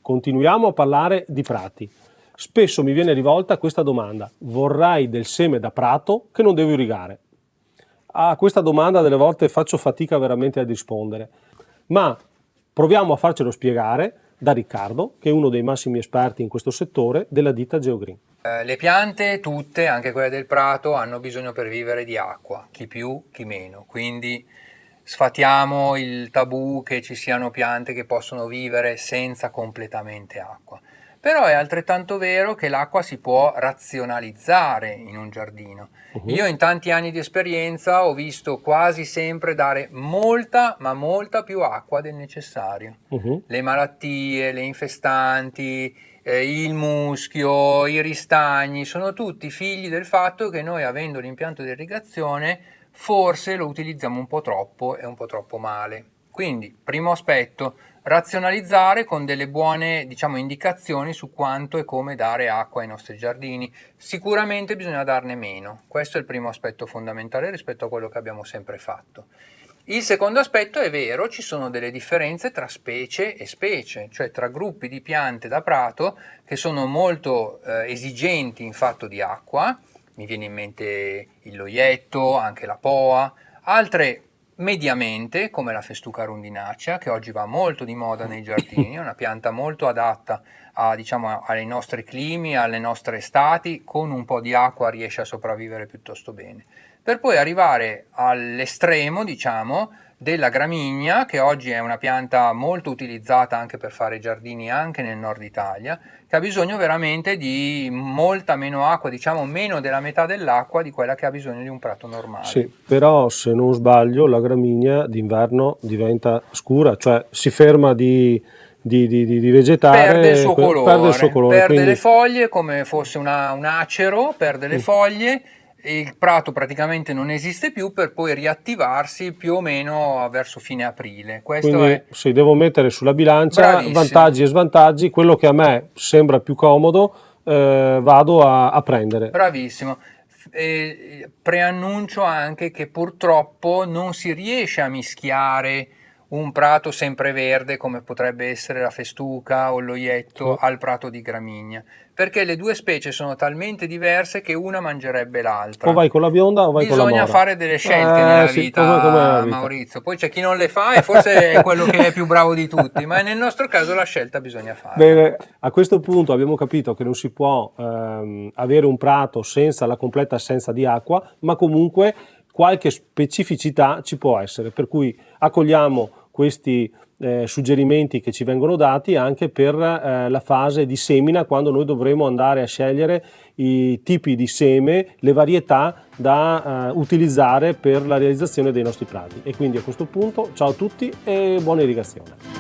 continuiamo a parlare di prati. Spesso mi viene rivolta questa domanda: vorrai del seme da prato che non devo irrigare? A questa domanda delle volte faccio fatica veramente a rispondere, ma proviamo a farcelo spiegare da Riccardo, che è uno dei massimi esperti in questo settore della ditta Geogreen. Le piante tutte, anche quelle del prato, hanno bisogno per vivere di acqua, chi più, chi meno, quindi sfatiamo il tabù che ci siano piante che possono vivere senza completamente acqua. Però è altrettanto vero che l'acqua si può razionalizzare in un giardino. Io in tanti anni di esperienza ho visto quasi sempre dare molta, ma molta più acqua del necessario. Le malattie, le infestanti, il muschio, i ristagni, sono tutti figli del fatto che noi, avendo l'impianto di irrigazione, forse lo utilizziamo un po' troppo e un po' troppo male. Quindi, primo aspetto, razionalizzare con delle buone, indicazioni su quanto e come dare acqua ai nostri giardini. Sicuramente bisogna darne meno, questo è il primo aspetto fondamentale rispetto a quello che abbiamo sempre fatto. Il secondo aspetto è vero, ci sono delle differenze tra specie e specie, cioè tra gruppi di piante da prato che sono molto esigenti in fatto di acqua, mi viene in mente il loietto, anche la poa, altre mediamente, come la festuca rondinacea, che oggi va molto di moda nei giardini, è una pianta molto adatta ai nostri climi, alle nostre estati, con un po' di acqua riesce a sopravvivere piuttosto bene. Per poi arrivare all'estremo, della gramigna, che oggi è una pianta molto utilizzata anche per fare giardini anche nel nord Italia, che ha bisogno veramente di molta meno acqua, meno della metà dell'acqua di quella che ha bisogno di un prato normale. Sì, però se non sbaglio la gramigna d'inverno diventa scura, cioè si ferma di vegetare, perde il suo colore, quindi le foglie come fosse un acero, perde le foglie, il prato praticamente non esiste più per poi riattivarsi più o meno verso fine aprile. Quindi se devo mettere sulla bilancia vantaggi e svantaggi, quello che a me sembra più comodo vado a prendere. Bravissimo. Preannuncio anche che purtroppo non si riesce a mischiare un prato sempreverde come potrebbe essere la festuca o l'oietto al prato di gramigna, perché le due specie sono talmente diverse che una mangerebbe l'altra. O vai con la bionda o vai con la mora. Bisogna fare delle scelte nella vita, Maurizio. Poi c'è chi non le fa e forse è quello che è più bravo di tutti, ma nel nostro caso la scelta bisogna fare. Bene, a questo punto abbiamo capito che non si può avere un prato senza la completa assenza di acqua, ma comunque qualche specificità ci può essere, per cui accogliamo questi suggerimenti che ci vengono dati anche per la fase di semina, quando noi dovremo andare a scegliere i tipi di seme, le varietà da utilizzare per la realizzazione dei nostri prati. E quindi a questo punto ciao a tutti e buona irrigazione.